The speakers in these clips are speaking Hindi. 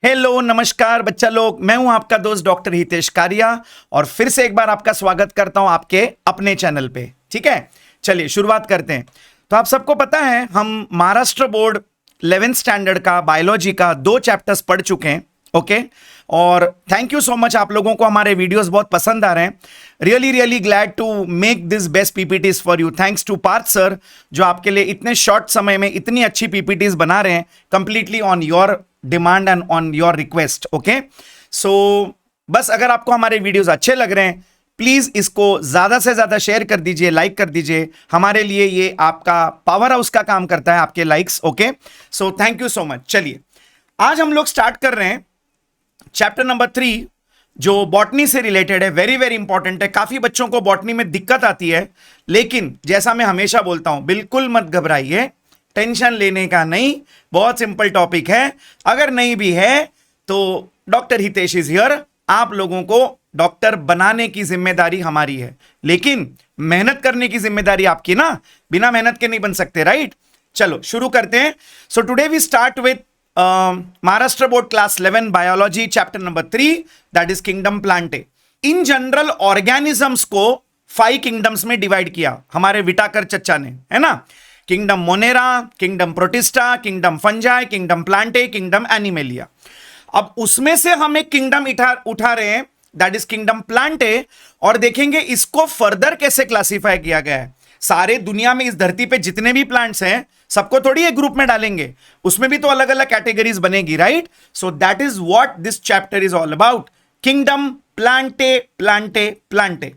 हेलो नमस्कार बच्चा लोग, मैं हूं आपका दोस्त डॉक्टर हितेश कारिया और फिर से एक बार आपका स्वागत करता हूं आपके अपने चैनल पे। ठीक है, चलिए शुरुआत करते हैं। तो आप सबको पता है हम महाराष्ट्र बोर्ड 11th स्टैंडर्ड का बायोलॉजी का 2 चैप्टर्स पढ़ चुके हैं। ओके, और थैंक यू सो मच, आप लोगों को हमारे वीडियोस बहुत पसंद आ रहे हैं। Really glad to make this best PPTs for you. Thanks to Parth sir, जो आपके लिए इतने शॉर्ट समय में इतनी अच्छी पीपीटीज बना रहे हैं, completely on your demand and on your request. Okay, so बस अगर आपको हमारे वीडियोस अच्छे लग रहे हैं, प्लीज इसको ज्यादा से ज्यादा शेयर कर दीजिए, लाइक कर दीजिए। हमारे लिए ये आपका पावर हाउस का काम करता है, आपके likes. Okay, so thank you so much. चलिए आज हम लोग स्टार्ट कर रहे हैं चैप्टर नंबर 3, जो बॉटनी से रिलेटेड है। वेरी इंपॉर्टेंट है। काफी बच्चों को बॉटनी में दिक्कत आती है, लेकिन जैसा मैं हमेशा बोलता हूं, बिल्कुल मत घबराइए, टेंशन लेने का नहीं। बहुत सिंपल टॉपिक है। अगर नहीं भी है तो डॉक्टर हितेश इज हियर। आप लोगों को डॉक्टर बनाने की जिम्मेदारी हमारी है, लेकिन मेहनत करने की जिम्मेदारी आपकी ना। बिना मेहनत के नहीं बन सकते, राइट? चलो शुरू करते हैं। So today we start with Maharashtra board class 11 biology chapter number 3, that is kingdom plantae. In general organisms को 5 किंगडम्स में डिवाइड किया हमारे विटाकर चच्चा ने, है ना। Kingdom Monera, kingdom protista, kingdom fungi, kingdom Plantae, kingdom animalia. अब उसमें से हम एक किंगडम उठा रहे हैं, दैट इज किंगडम प्लांटे, और देखेंगे इसको फर्दर कैसे क्लासिफाई किया गया है। सारे दुनिया में इस धरती पे जितने भी प्लांट्स हैं, सबको थोड़ी एक ग्रुप में डालेंगे, उसमें भी तो अलग अलग कैटेगरीज बनेगी, right? So that is what this chapter is all about, kingdom Plantae Plantae Plantae.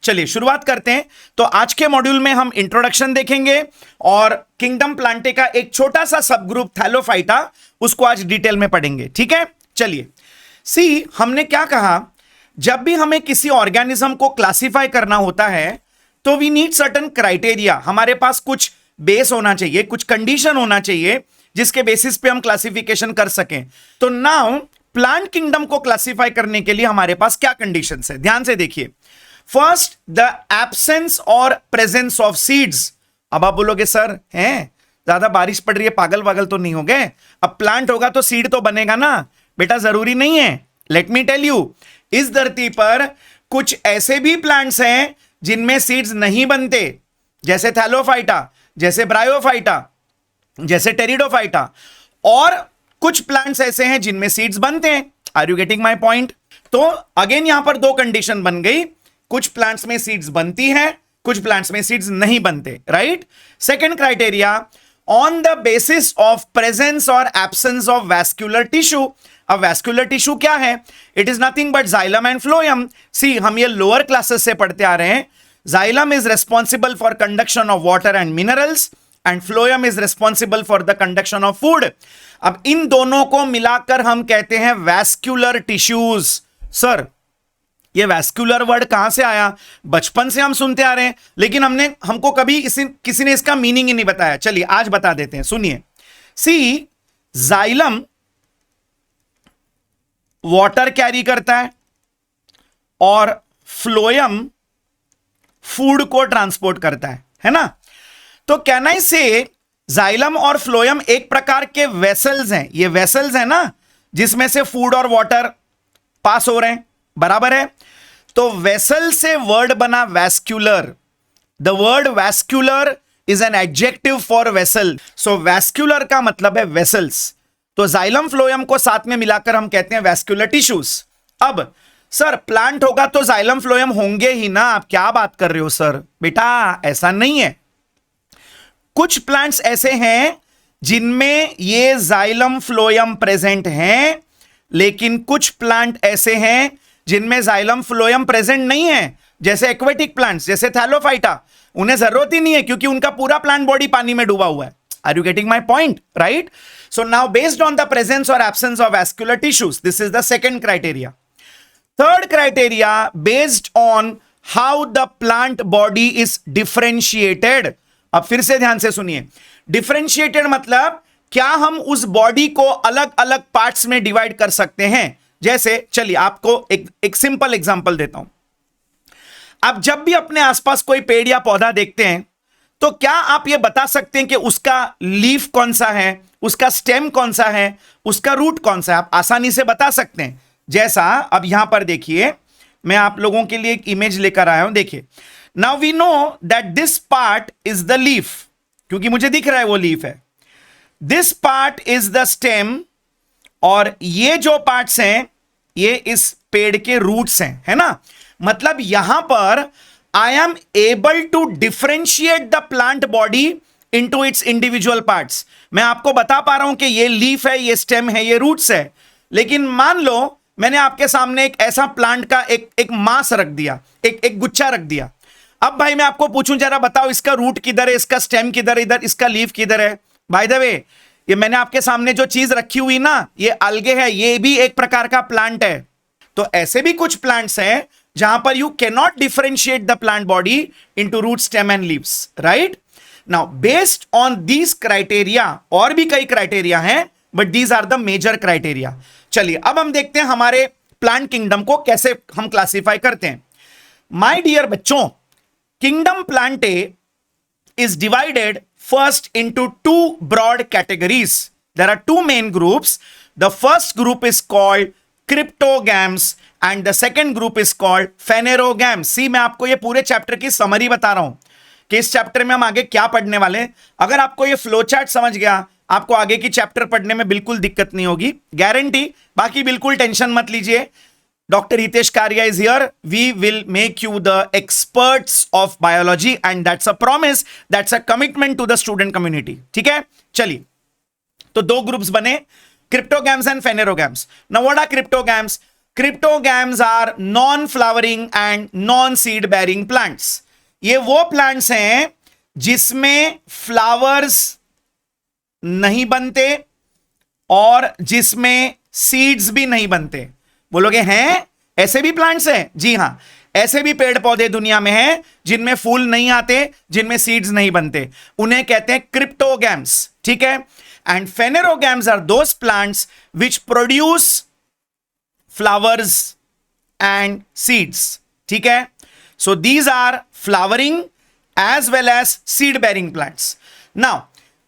चलिए शुरुआत करते हैं। तो आज के मॉड्यूल में हम इंट्रोडक्शन देखेंगे और किंगडम प्लांटे का एक छोटा सा सब ग्रुप थैलोफाइटा, उसको आज डिटेल में पढ़ेंगे। ठीक है, चलिए सी, हमने क्या कहा, जब भी हमें किसी ऑर्गेनिज्म को क्लासिफाई करना होता है तो वी नीड सर्टेन क्राइटेरिया। हमारे पास कुछ बेस होना चाहिए, कुछ कंडीशन होना चाहिए जिसके बेसिस पे हम क्लासिफिकेशन कर सकें। तो नाउ प्लांट किंगडम को क्लासिफाई करने के लिए हमारे पास क्या कंडीशंस है, ध्यान से देखिए। फर्स्ट, द एब्सेंस और प्रेजेंस ऑफ सीड्स। अब आप बोलोगे सर हैं, ज्यादा बारिश पड़ रही है, पागल वागल तो नहीं हो गए? अब प्लांट होगा तो सीड तो बनेगा ना। बेटा जरूरी नहीं है। लेट मी टेल यू, इस धरती पर कुछ ऐसे भी प्लांट्स हैं जिनमें सीड्स नहीं बनते, जैसे थैलोफाइटा, जैसे ब्रायोफाइटा, जैसे टेरिडोफाइटा, और कुछ प्लांट्स ऐसे हैं जिनमें सीड्स बनते हैं। Are you getting my point? तो अगेन यहां पर 2 कंडीशन बन गई, कुछ प्लांट्स में सीड्स बनती हैं, कुछ प्लांट्स में सीड्स नहीं बनते, right? Second criteria, on the basis of presence और एब्सेंस ऑफ वैस्कुलर टिश्यू। अब वैस्कुलर टिश्यू क्या है? It is nothing but xylem and phloem. See, हम ये लोअर क्लासेस से पढ़ते आ रहे हैं। Xylem is responsible for conduction of water and minerals and phloem is responsible for the conduction of food. अब इन दोनों को मिलाकर हम कहते हैं वैस्कुलर टिश्यूज। सर, ये वैस्कुलर वर्ड कहां से आया? बचपन से हम सुनते आ रहे हैं, लेकिन हमको कभी किसी ने इसका मीनिंग ही नहीं बताया। चलिए आज बता देते हैं, सुनिए। सी, जाइलम वाटर कैरी करता है और फ्लोएम फूड को ट्रांसपोर्ट करता है ना। तो कैन आई से जाइलम और फ्लोएम एक प्रकार के वेसल्स हैं। ये वेसल्स हैं ना, जिसमें से फूड और वाटर पास हो रहे हैं, बराबर है? तो वेसल से वर्ड बना vascular. The word vascular is an adjective for vessel. So vascular का मतलब है वेसल्स। तो जाइलम फ्लोएम को साथ में मिलाकर हम कहते हैं वैस्कुलर टिश्यूज। अब सर, प्लांट होगा तो जाइलम फ्लोएम होंगे ही ना, आप क्या बात कर रहे हो सर? बेटा ऐसा नहीं है। कुछ प्लांट्स ऐसे हैं जिनमें ये जाइलम फ्लोएम प्रेजेंट हैं, लेकिन कुछ प्लांट ऐसे हैं जिनमें जाइलम फ्लोएम प्रेजेंट नहीं है, जैसे एक्वेटिक प्लांट्स, जैसे थैलोफाइटा। उन्हें जरूरत ही नहीं है क्योंकि उनका पूरा प्लांट बॉडी पानी में डूबा हुआ है। Are you getting my point? Right? So now based on the presence और absence of vascular tissues, this is the second criteria. Third criteria, based on how the plant body is differentiated. अब फिर से ध्यान से सुनिए। डिफरेंशिएटेड मतलब क्या हम उस बॉडी को अलग अलग पार्ट्स में डिवाइड कर सकते हैं? जैसे चलिए आपको एक सिंपल एग्जांपल देता हूं। आप जब भी अपने आसपास कोई पेड़ या पौधा देखते हैं तो क्या आप ये बता सकते हैं कि उसका लीफ कौन सा है, उसका स्टेम कौन सा है, उसका रूट कौन सा है? आप आसानी से बता सकते हैं। जैसा अब यहां पर देखिए, मैं आप लोगों के लिए एक इमेज लेकर आया हूं, देखिए। Now we know that this part is the leaf, क्योंकि मुझे दिख रहा है वो लीफ है। This part is the stem, और ये जो पार्ट्स हैं ये इस पेड़ के रूट्स हैं, है ना। मतलब यहां पर I am able to differentiate the plant body into its individual parts. मैं आपको बता पा रहा हूं कि ये लीफ है, ये स्टेम है, ये रूट्स है। लेकिन मान लो मैंने आपके सामने एक ऐसा प्लांट का एक मास रख दिया, एक गुच्छा रख दिया। अब भाई मैं आपको पूछूं, जरा बताओ इसका रूट किधर है, इसका स्टेम किधर, इधर इसका लीफ किधर है? बाय द वे, ये मैंने आपके सामने जो चीज रखी हुई ना, ये अलगे है, ये भी एक प्रकार का प्लांट है। तो ऐसे भी कुछ प्लांट्स हैं जहां पर you can not differentiate the plant body into root, stem and leaves, right. Now based on these criteria, और भी कई क्राइटेरिया हैं, but these are the major criteria. चलिए अब हम देखते हैं हमारे प्लांट किंगडम को कैसे हम क्लासिफाई करते हैं। माय डियर बच्चों, kingdom Plantae is divided first into two broad categories. There are two main groups. The first group is called cryptogams and the second group is called phanerogams. See, मैं आपको ये पूरे चैप्टर की समरी बता रहा हूं कि इस चैप्टर में हम आगे क्या पढ़ने वाले हैं। अगर आपको ये फ्लो चार्ट समझ गया, आपको आगे की चैप्टर पढ़ने में बिल्कुल दिक्कत नहीं होगी, गारंटी। बाकी बिल्कुल टेंशन मत लीजिए। Dr. Hitesh Karia is here. We will make you the experts of biology, and that's a promise. That's a commitment to the student community. ठीक है, चलिए। तो दो ग्रुप्स बने, cryptogams and phanerogams. Now what are cryptogams? Cryptogams are non-flowering and non-seed bearing plants. ये वो plants हैं जिसमें flowers नहीं बनते और जिसमें seeds भी नहीं बनते। बोलोगे हैं ऐसे भी प्लांट्स हैं? जी हां, ऐसे भी पेड़ पौधे दुनिया में हैं जिनमें फूल नहीं आते, जिनमें सीड्स नहीं बनते, उन्हें कहते हैं क्रिप्टोगैम्स। ठीक है। And phanerogams are those plants which produce flowers and seeds. ठीक है। So these are flowering as well as seed bearing plants. Now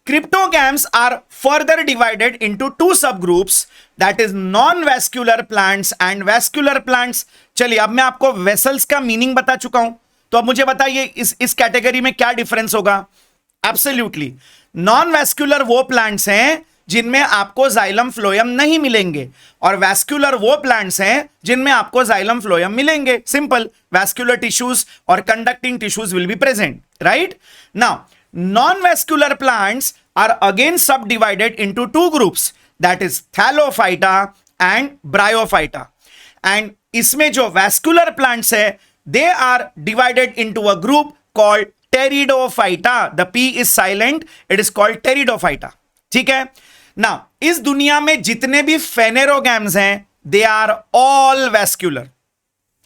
cryptogams are further divided into two subgroups, that is non-vascular plants and vascular plants. चलिए अब मैं आपको vessels का मीनिंग बता चुका हूं, तो अब मुझे बताइए इस कैटेगरी में क्या डिफरेंस होगा। एब्सोल्युटली, नॉन-वैस्कुलर वो प्लांट्स हैं जिनमें आपको जाइलम फ्लोएम नहीं मिलेंगे, और वैस्कुलर वो प्लांट्स हैं जिनमें आपको जाइलम फ्लोएम मिलेंगे। सिंपल, वैस्कुलर टिश्यूज और conducting tissues will be present, right. Now non-vascular plants are again subdivided into two groups, that is thallophyta and bryophyta. And इसमें जो vascular plants है, they are divided into a group called pteridophyta. The P is silent, it is called pteridophyta. ठीक है। Now इस दुनिया में जितने भी phanerogams हैं, they are all vascular.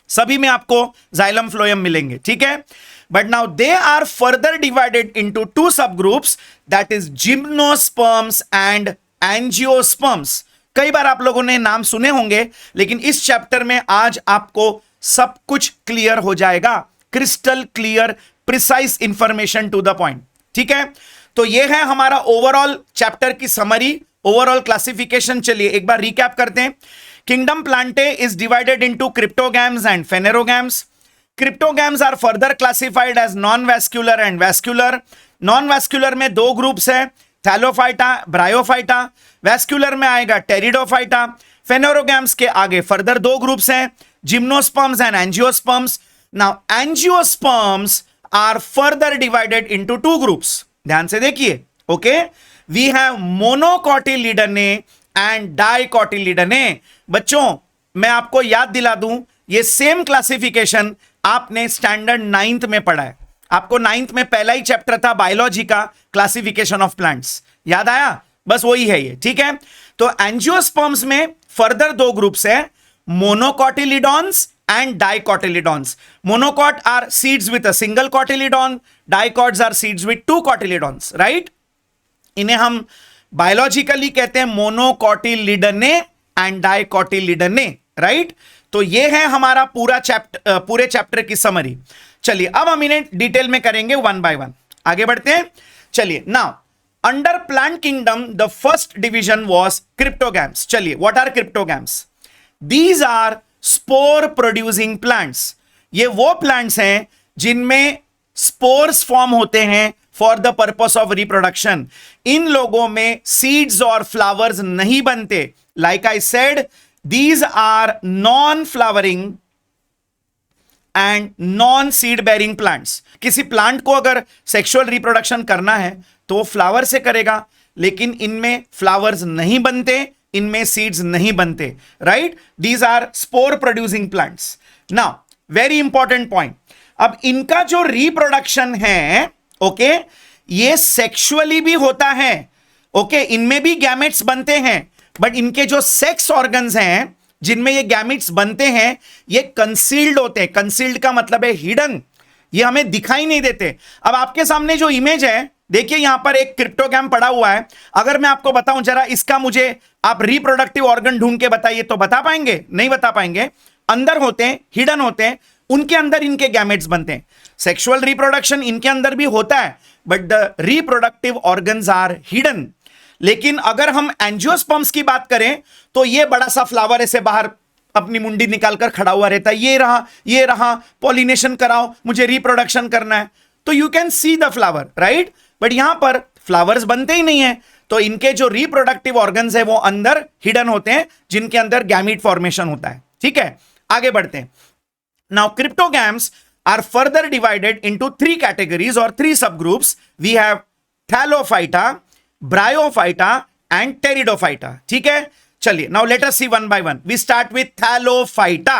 सभी में आपको जाइलम फ्लोएम मिलेंगे। ठीक है। But now they are further divided into two subgroups, that is gymnosperms and angiosperms. कई बार आप लोगों ने नाम सुने होंगे, लेकिन इस चैप्टर में आज आपको सब कुछ क्लियर हो जाएगा, crystal clear, precise information to the point. ठीक है। तो ये है हमारा ओवरऑल चैप्टर की समरी, ओवरऑल क्लासिफिकेशन। चलिए एक बार रिकैप करते हैं। Kingdom plantae is divided into cryptogams and phanerogams. Cryptogams are further classified as non-vascular and vascular. Non-vascular में दो ग्रुप्स हैं, थैलोफाइटा, ब्रायोफाइटा. वैस्कुलर में आएगा टेरिडोफाइटा. फेनेरोगैम्स के आगे फर्दर दो ग्रुप्स हैं, gymnosperms and angiosperms. Now angiosperms are further divided into two groups. ध्यान से देखिए, okay. We have monocotyledonae and dicotyledonae. बच्चों मैं आपको याद दिला दूं, ये सेम क्लासिफिकेशन आपने स्टैंडर्ड 9th में पढ़ा है। आपको 9th में पहला ही चैप्टर था बायोलॉजी का, क्लासिफिकेशन ऑफ प्लांट्स, याद आया? बस वही है ये। ठीक है। तो एंजियोस्पर्म्स में फर्दर दो ग्रुप्स है, monocotyledons and dicotyledons. Monocot are seeds with a single cotyledon, dicots are seeds with two cotyledons, right. इन्हें हम बायोलॉजिकली कहते हैं मोनोकोटिलिडने एंड डाइकोटिलिडने, राइट। तो ये है हमारा पूरे चैप्टर की समरी। चलिए अब हम इन्हें डिटेल में करेंगे वन बाय वन। आगे बढ़ते हैं, चलिए। Now under plant kingdom the first division was cryptogams. चलिए, what are cryptogams? These are spore producing plants. ये वो प्लांट्स हैं जिनमें स्पोर्स फॉर्म होते हैं for the purpose of reproduction. इन लोगों में सीड्स और फ्लावर्स नहीं बनते। Like I said, these are non flowering and non seed bearing plants. किसी प्लांट को अगर सेक्सुअल रिप्रोडक्शन करना है तो वो फ्लावर से करेगा, लेकिन इनमें फ्लावर्स नहीं बनते, इनमें सीड्स नहीं बनते, right? These are spore producing plants. Now very important point, अब इनका जो रिप्रोडक्शन है, ओके, ये सेक्सुअली भी होता है, ओके, इनमें भी गैमेट्स बनते हैं, बट इनके जो सेक्स ऑर्गन्स हैं जिनमें ये गैमेट्स बनते हैं, ये कंसील्ड होते हैं। कंसील्ड का मतलब है हिडन, ये हमें दिखाई नहीं देते। अब आपके सामने जो इमेज है, देखिए यहां पर एक क्रिप्टोगैम पड़ा हुआ है। अगर मैं आपको बताऊं जरा इसका, मुझे आप रिप्रोडक्टिव ऑर्गन ढूंढ के बताइए, तो बता पाएंगे? नहीं बता पाएंगे। अंदर होते हैं, हिडन होते हैं, उनके अंदर इनके गैमेट्स बनते हैं। सेक्सुअल रिप्रोडक्शन इनके अंदर भी होता है, but the reproductive organs are hidden. लेकिन अगर हम एंजियोस्पर्म्स की बात करें तो ये बड़ा सा फ्लावर ऐसे बाहर अपनी मुंडी निकालकर खड़ा हुआ रहता है, ये रहा, पॉलिनेशन कराओ, मुझे रिप्रोडक्शन करना है, तो you can see the flower, right? But यहां पर फ्लावर्स बनते ही नहीं है, तो इनके जो रिप्रोडक्टिव ऑर्गन्स है वो अंदर हिडन होते हैं, जिनके अंदर गैमीट फॉर्मेशन होता है। ठीक है, आगे बढ़ते हैं। Now cryptogams are further divided into 3 categories और 3 subgroups. We have thallophyta, bryophyta and pteridophyta. ठीक है, चलिए now let us see one by one. We start with thallophyta.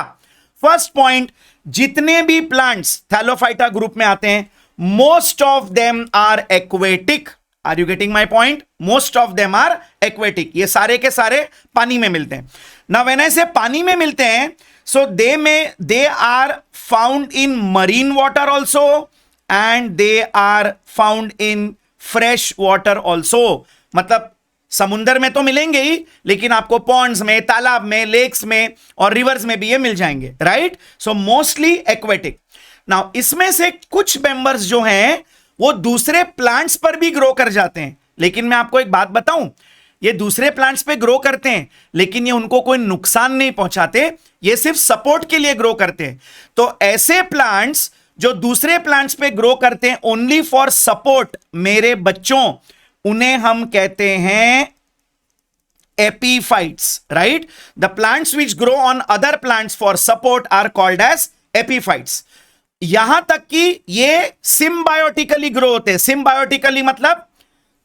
First point, जितने भी प्लांट्स थैलोफाइटा ग्रुप में आते हैं, most of them are aquatic. Are you getting my point? Most of them are aquatic, ये सारे के सारे पानी में मिलते हैं। नाउ व्हेन आई से पानी में मिलते हैं, so they are found in marine water also and they are found in fresh water also. मतलब समुंदर में तो मिलेंगे ही, लेकिन आपको पॉन्ड्स में, तालाब में, लेक्स में और रिवर्स में भी ये मिल जाएंगे, right? So mostly aquatic. Now इसमें से कुछ मेंबर्स जो हैं वो दूसरे प्लांट्स पर भी ग्रो कर जाते हैं। लेकिन मैं आपको एक बात बताऊं, ये दूसरे प्लांट्स पे ग्रो करते हैं, लेकिन ये उनको कोई नुकसान नहीं पहुंचाते, ये सिर्फ सपोर्ट के लिए ग्रो करते हैं। तो ऐसे प्लांट्स जो दूसरे प्लांट्स पे ग्रो करते हैं ओनली फॉर सपोर्ट, मेरे बच्चों, उन्हें हम कहते हैं epiphytes, right? The plants which grow on other plants for support are called as epiphytes. यहां तक कि ये सिम्बायोटिकली ग्रो होते हैं। सिम्बायोटिकली मतलब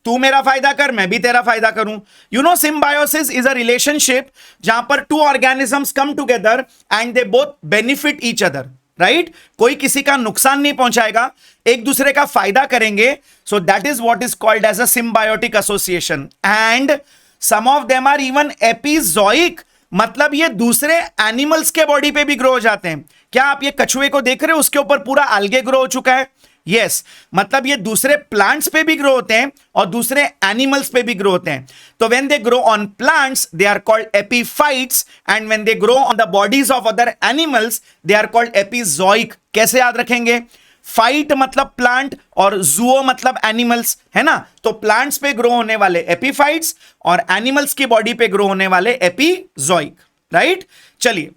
तू मेरा फायदा कर, मैं भी तेरा फायदा करूं। You know, symbiosis is a relationship जहां पर 2 organisms come together and they both benefit each other, right? कोई किसी का नुकसान नहीं पहुंचाएगा, एक दूसरे का फायदा करेंगे। So that is what is called as a symbiotic association. And some of them are even epizoic, मतलब ये दूसरे एनिमल्स के बॉडी पे भी ग्रो हो जाते हैं। क्या आप ये कछुए को देख रहे हो? उसके ऊपर पूरा algae ग्रो हो चुका है। यस, मतलब ये दूसरे प्लांट्स पे भी ग्रो होते हैं और दूसरे एनिमल्स पे भी ग्रो होते हैं। तो when they grow on plants they are called epiphytes, and when they grow on the bodies of other animals they are called epizoic. कैसे याद रखेंगे? फाइट मतलब प्लांट और जूओ मतलब एनिमल्स, है ना? तो प्लांट्स पे ग्रो होने वाले एपीफाइट्स और एनिमल्स की बॉडी पे ग्रो होने वाले एपिजोइक, राइट? चलिए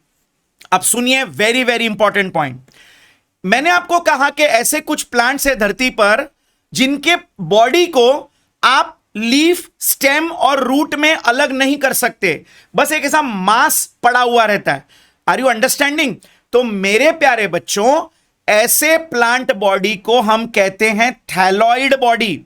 अब सुनिए, वेरी वेरी इंपॉर्टेंट पॉइंट। मैंने आपको कहा कि ऐसे कुछ प्लांट्स है धरती पर जिनके बॉडी को आप लीफ, स्टेम और रूट में अलग नहीं कर सकते, बस एक ऐसा मास पड़ा हुआ रहता है। Are you understanding? तो मेरे प्यारे बच्चों, ऐसे प्लांट बॉडी को हम कहते हैं थैलॉइड बॉडी,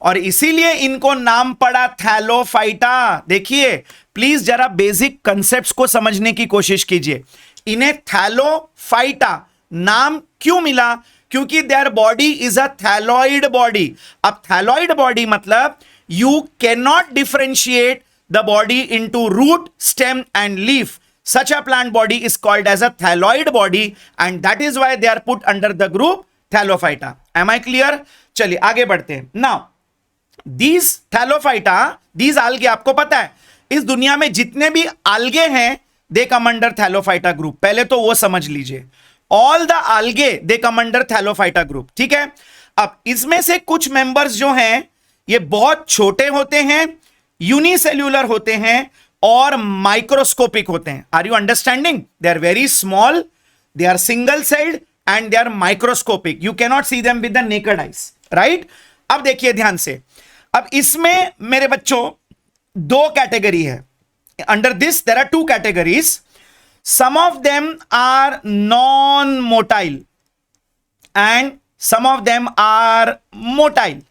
और इसीलिए इनको नाम पड़ा थैलोफाइटा। देखिए प्लीज जरा बेसिक कंसेप्ट्स को समझने की कोशिश कीजिए। इन्हें थैलोफाइटा नाम क्यों मिला? क्योंकि their body is a thalloid body. अब थैलॉइड बॉडी मतलब you can not differentiate the body into root, stem and leaf. Such a plant body is called as a thalloid body and that is why they are put under the group Thallophyta. Am I clear? चलिए आगे बढ़ते हैं। Now, these Thallophyta, these algae, आपको पता है इस दुनिया में जितने भी algae हैं they come under Thallophyta group. पहले तो वो समझ लीजिए, all the algae they come under Thallophyta group. ठीक है, अब इसमें से कुछ मेंबर्स जो हैं ये बहुत छोटे होते हैं, यूनिसेल्यूलर होते हैं और माइक्रोस्कोपिक होते हैं. Are you understanding? They are very small, they are single celled and they are microscopic. You cannot see them with the naked eyes, right? अब देखिए ध्यान से, अब इसमें मेरे बच्चों दो कैटेगरी है. Under this there are two categories. Some of them are non motile and some of them are motile.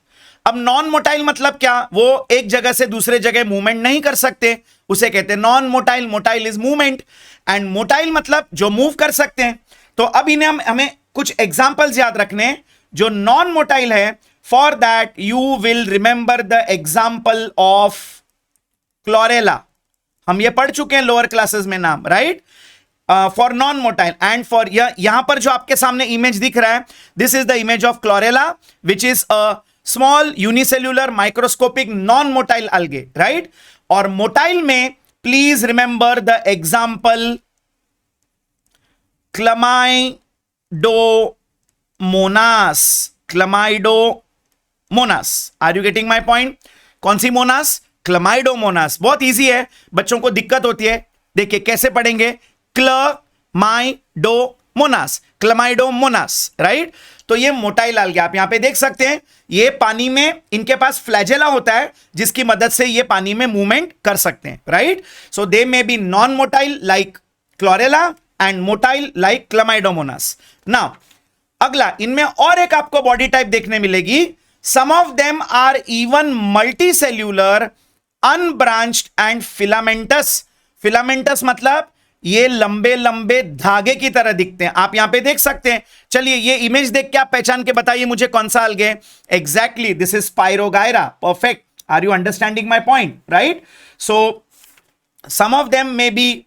अब नॉन मोटाइल मतलब क्या? वो एक जगह से दूसरे जगह मूवमेंट नहीं कर सकते, उसे कहते हैं non motile. Motile is movement and motile मतलब जो मूव कर सकते हैं. तो अब इन्हें हमें कुछ एग्जांपल्स याद रखने जो नॉन मोटाइल है. For that you will remember the example of chlorella. हम ये पढ़ चुके हैं लोअर क्लासेस में नाम, right? For non motile and for यहां पर जो आपके सामने इमेज दिख रहा है, this is the image of chlorella which is a small unicellular microscopic non motile algae, right? और मोटाइल में please remember the example chlamydomonas. Chlamydomonas. Are you getting my point? कौन सी मोनास? क्लमाइडोमोनास. बहुत इजी है, बच्चों को दिक्कत होती है. देखिए कैसे पढ़ेंगे, क्लमाइडोमोनास, क्लमाइडोमोनास, राइट? तो ये मोटाइल algae आप यहां पे देख सकते हैं. ये पानी में इनके पास फ्लैजेला होता है जिसकी मदद से ये पानी में मूवमेंट कर सकते हैं, right? So they may be non motile like chlorella and motile like chlamydomonas. Now अगला, इनमें और एक आपको बॉडी टाइप देखने मिलेगी. Some of them are even multicellular, unbranched and filamentous. Filamentous मतलब ये लंबे लंबे धागे की तरह दिखते हैं. आप यहां पे देख सकते हैं. चलिए ये इमेज देख के आप पहचान के बताइए मुझे कौन सा algae. Exactly, this is spirogyra. Perfect. Are you understanding my point? Right? So some of them may be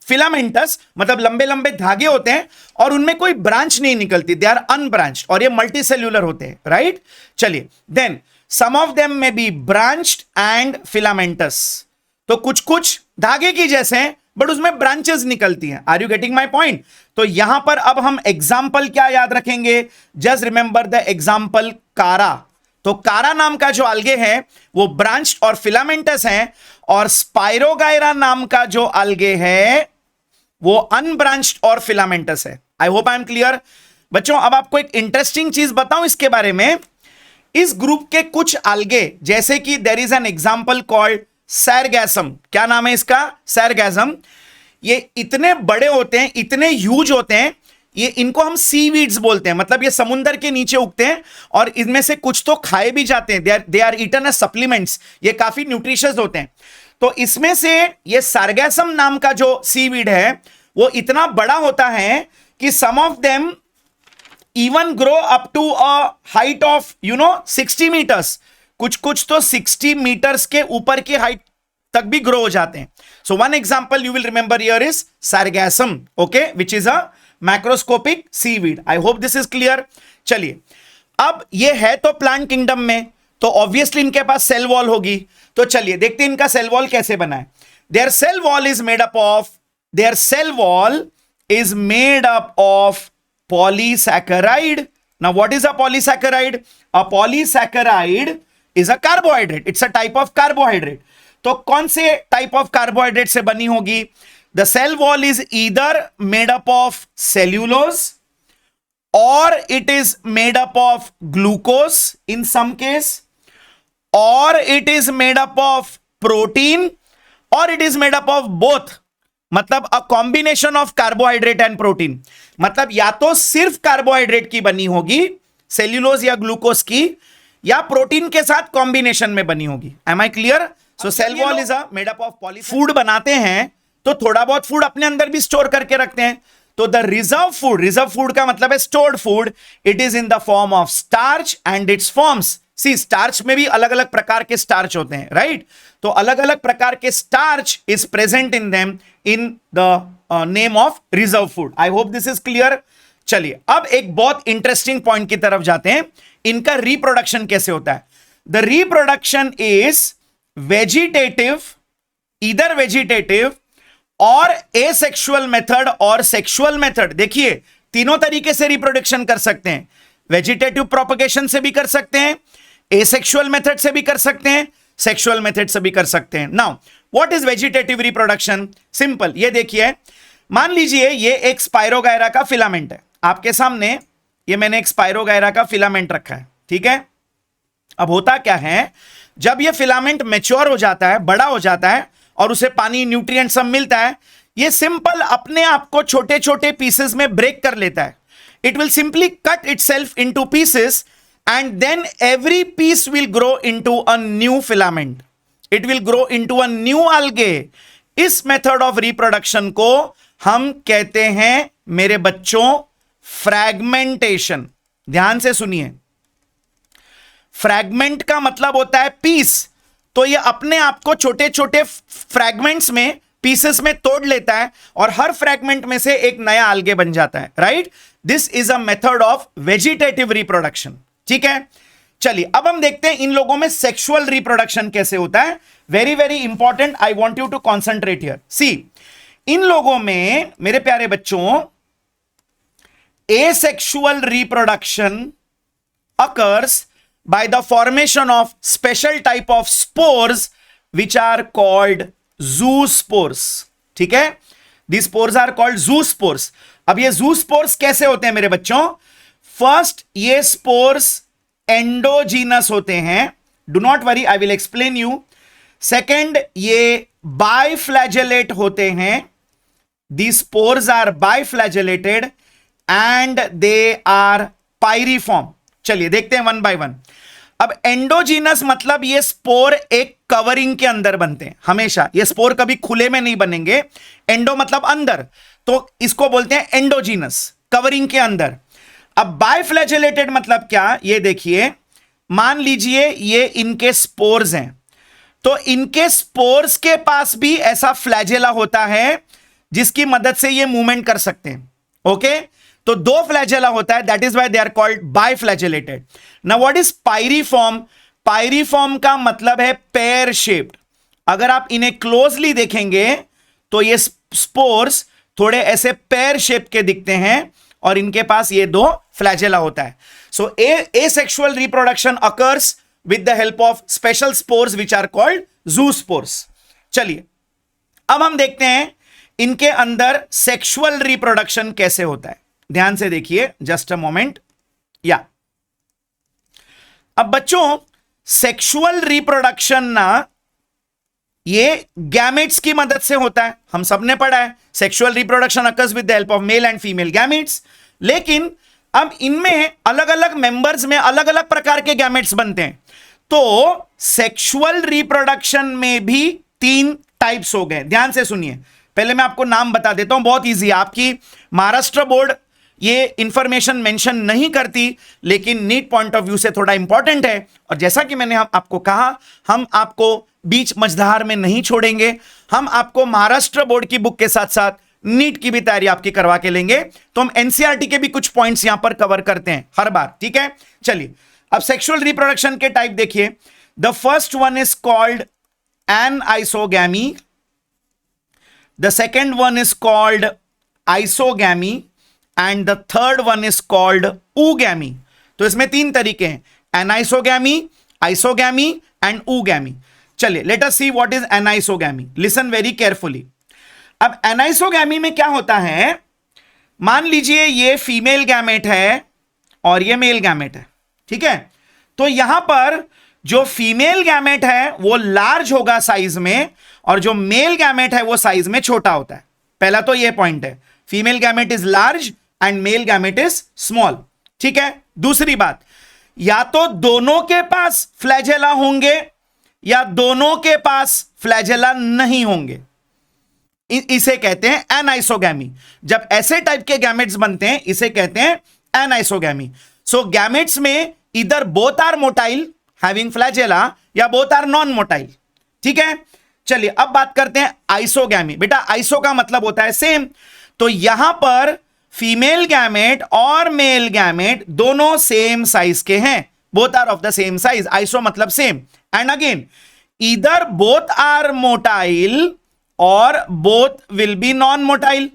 filamentous मतलब लंबे लंबे धागे होते हैं और उनमें कोई ब्रांच नहीं निकलती. दे आर अनब्रांच्ड और ये मल्टीसेल्यूलर होते हैं, राइट? चलिए, then some of them may be branched and filamentous. तो कुछ कुछ धागे की जैसे हैं बट उसमें ब्रांचेस निकलती हैं. Are you getting my point? तो यहां पर अब हम एग्जाम्पल क्या याद रखेंगे? जस्ट रिमेंबर द एग्जाम्पल कारा. तो कारा नाम का जो algae है वो ब्रांच्ड और फिलामेंटस है, और स्पाइरोगायरा नाम का जो algae है वो अनब्रांच्ड और फिलामेंटस है. आई होप आई एम क्लियर. बच्चों अब आपको एक इंटरेस्टिंग चीज बताऊं इसके बारे में. इस ग्रुप के कुछ algae जैसे कि there is an example called sargassum. क्या नाम है इसका? सैरगैसम. ये इतने बड़े होते हैं, इतने ह्यूज होते हैं, ये इनको हम सीवीड्स बोलते हैं. मतलब ये समुंदर के नीचे उगते हैं और इनमें से कुछ तो खाए भी जाते हैं. They are eaten as supplements. ये काफी न्यूट्रिशियस होते हैं. तो इसमें से ये सैरगैसम नाम का जो सीवीड है वो इतना बड़ा होता है कि some of them even grow up to a height of 60 metres. कुछ कुछ तो 60 मीटर्स के ऊपर की हाइट तक भी ग्रो हो जाते हैं. So one example you will remember here is sargassum, okay, which is a macroscopic seaweed. I hope this is clear. चलिए, अब ये है तो प्लांट किंगडम में, तो ऑब्वियसली इनके पास सेल वॉल होगी. तो चलिए देखते हैं इनका सेल वॉल कैसे बना है. Their cell wall is made up of polysaccharide. Now what is a polysaccharide? A polysaccharide is a carbohydrate. It's a type of carbohydrate. तो कौन से टाइप ऑफ कार्बोहाइड्रेट से बनी होगी? The cell wall is either made up of cellulose or it is made up of glucose in some case, or it is made up of protein, or it is made up of both. मतलब a combination of carbohydrate and protein. मतलब या तो सिर्फ कार्बोहाइड्रेट की बनी होगी, सेल्यूलोज या ग्लूकोज की, या प्रोटीन के साथ कॉम्बिनेशन में बनी होगी. Am I clear? So cell wall is made up of poly. Food बनाते हैं तो थोड़ा बहुत फूड अपने अंदर भी स्टोर करके रखते हैं. तो द रिजर्व फूड का मतलब है stored food. It is in the form of starch and its forms. See, starch में भी अलग अलग प्रकार के स्टार्च होते हैं, राइट? तो अलग अलग प्रकार के starch is present in them in the name of reserve food. I hope this is clear. चलिए अब एक बहुत इंटरेस्टिंग पॉइंट की तरफ जाते हैं. इनका रिप्रोडक्शन कैसे होता है? The reproduction is vegetative, either vegetative और एसेक्सुअल मेथड और सेक्सुअल मेथड. देखिए तीनों तरीके से रिप्रोडक्शन कर सकते हैं. वेजिटेटिव प्रोपगेशन से भी कर सकते हैं, एसेक्सुअल मेथड से भी कर सकते हैं, सेक्सुअल मेथड से भी कर सकते हैं। Now what is vegetative reproduction? Simple, ये देखिए, मान लीजिए ये एक स्पाइरोगायरा का फिलामेंट है आपके सामने, ये मैंने एक स्पाइरोगायरा का फिलामेंट रखा है, ठीक है। अब होता क्या है, जब ये फिलामेंट मैच्योर हो जाता है, बड़ा हो जाता है और उसे पानी, न्यूट्रिएंट सब मिलता है, ये सिंपल अपने आप को छोटे छोटे पीसेस में ब्रेक कर लेता है। It will simply cut itself into pieces and then every piece will grow into a new filament, it will grow into a new algae। इस मेथड ऑफ रिप्रोडक्शन को हम कहते हैं मेरे बच्चों फ्रैगमेंटेशन। ध्यान से सुनिए, फ्रैगमेंट का मतलब होता है पीस, तो ये अपने आप को छोटे छोटे फ्रैगमेंट्स में, पीसेस में तोड़ लेता है और हर फ्रैगमेंट में से एक नया algae बन जाता है, right. This is a method of vegetative reproduction, ठीक है। चलिए अब हम देखते हैं इन लोगों में सेक्सुअल रिप्रोडक्शन कैसे होता है। Very very important, I want you to concentrate here. See, इन लोगों में मेरे प्यारे बच्चों asexual reproduction occurs by the formation of special type of spores which are called zoospores, ठीक है। These spores are called zoospores। अब ये zoospores कैसे होते हैं मेरे बच्चों? फर्स्ट, ये spores endogenous होते हैं, do not worry, I will explain you। Second, ये biflagellate होते हैं, these spores are biflagellated and they are pyriform। चलिए देखते हैं वन बाय वन। अब एंडोजीनस मतलब ये स्पोर एक कवरिंग के अंदर बनते हैं हमेशा, ये स्पोर कभी खुले में नहीं बनेंगे। एंडो मतलब अंदर, तो इसको बोलते हैं एंडोजीनस, कवरिंग के अंदर। अब बायफ्लैजेलेटेड मतलब क्या? ये देखिए, मान लीजिए ये इनके स्पोर्स हैं, तो इनके स्पोर्स के पास भी ऐसा फ्लैजेला होता है जिसकी मदद से ये मूवमेंट कर सकते हैं, ओके। तो दो फ्लैजेला होता है, that is why they are called biflagellated. Now what is pyriform? Pyriform का मतलब है पेयर शेप्ड। अगर आप इन्हें क्लोजली देखेंगे तो ये स्पोर्स थोड़े ऐसे पेयर शेप के दिखते हैं और इनके पास ये दो फ्लैजेला होता है। So asexual reproduction occurs with the help of special spores which are called zoospores. चलिए अब हम देखते हैं इनके अंदर सेक्सुअल रिप्रोडक्शन कैसे होता है। ध्यान से देखिए, जस्ट अ मोमेंट। या अब बच्चों, सेक्सुअल रिप्रोडक्शन ना ये गैमेट्स की मदद से होता है, हम सबने पढ़ा है sexual reproduction occurs with the help of male and female gametes. लेकिन अब इनमें अलग अलग मेंबर्स में अलग अलग प्रकार के गैमेट्स बनते हैं। तो सेक्सुअल रिप्रोडक्शन में भी तीन टाइप्स हो गए। ध्यान से सुनिए, पहले मैं आपको नाम बता देता हूं, बहुत इजी है। आपकी महाराष्ट्र बोर्ड ये इंफॉर्मेशन मेंशन नहीं करती, लेकिन नीट पॉइंट ऑफ व्यू से थोड़ा इंपॉर्टेंट है। और जैसा कि मैंने आपको कहा, हम आपको बीच मझधार में नहीं छोड़ेंगे, हम आपको महाराष्ट्र बोर्ड की बुक के साथ साथ नीट की भी तैयारी आपकी करवा के लेंगे। तो हम एनसीईआरटी के भी कुछ पॉइंट्स यहां पर कवर करते हैं हर बार, ठीक है। चलिए अब सेक्सुअल रिप्रोडक्शन के टाइप देखिए। The first one is called anisogamy, the second one is called isogamy and the third one is called oogamy. तो इसमें तीन तरीके हैं, एनाइसोगैमी, आइसोगैमी एंड ऊगैमी। चलिए let us see what is anisogamy. Listen very carefully. अब एनाइसोगैमी में क्या होता है, मान लीजिए ये फीमेल गैमेट है और ये मेल गैमेट है, ठीक है। तो यहां पर जो फीमेल गैमेट है वो लार्ज होगा साइज में और जो मेल गैमेट है वो साइज में छोटा होता है। पहला तो ये पॉइंट है, female gamete is large and mail gamete is small, ठीक है। दूसरी बात, या तो दोनों के पास फ्लैजेला होंगे या दोनों के पास फ्लैजेला नहीं होंगे, इसे कहते हैं एनाइसोगैमी। जब ऐसे टाइप के गैमेट्स बनते हैं इसे कहते हैं एनाइसोगैमी। सो गैमेट्स में इधर both are motile having flagella या बोथ आर नॉन मोटाइल, ठीक है। चलिए अब बात करते हैं आइसोगैमी। बेटा आइसो का मतलब होता है सेम, तो यहां पर फीमेल गैमेट और मेल गैमेट दोनों सेम साइज के हैं, both are of the same size. Iso मतलब सेम। एंड अगेन इधर बोथ आर मोटाइल और both will be non motile.